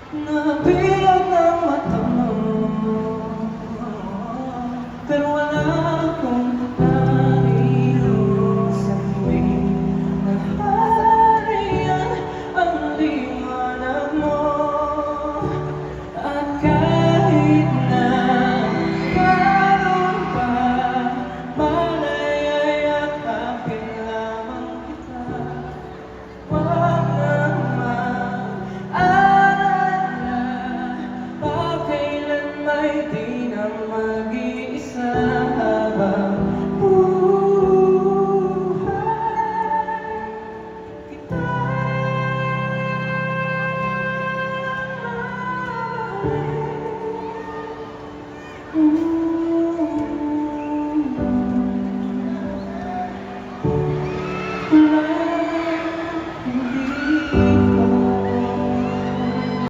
Nabiyak ng mata mo, pero wala akong nariyo sa tuwing nahariyan ang liwanag mo. At kahit na karon pa, malay ay yakapin lamang kita. Wag nang mag-alala, pagkailan may di na mag-iisa habang buhay kita.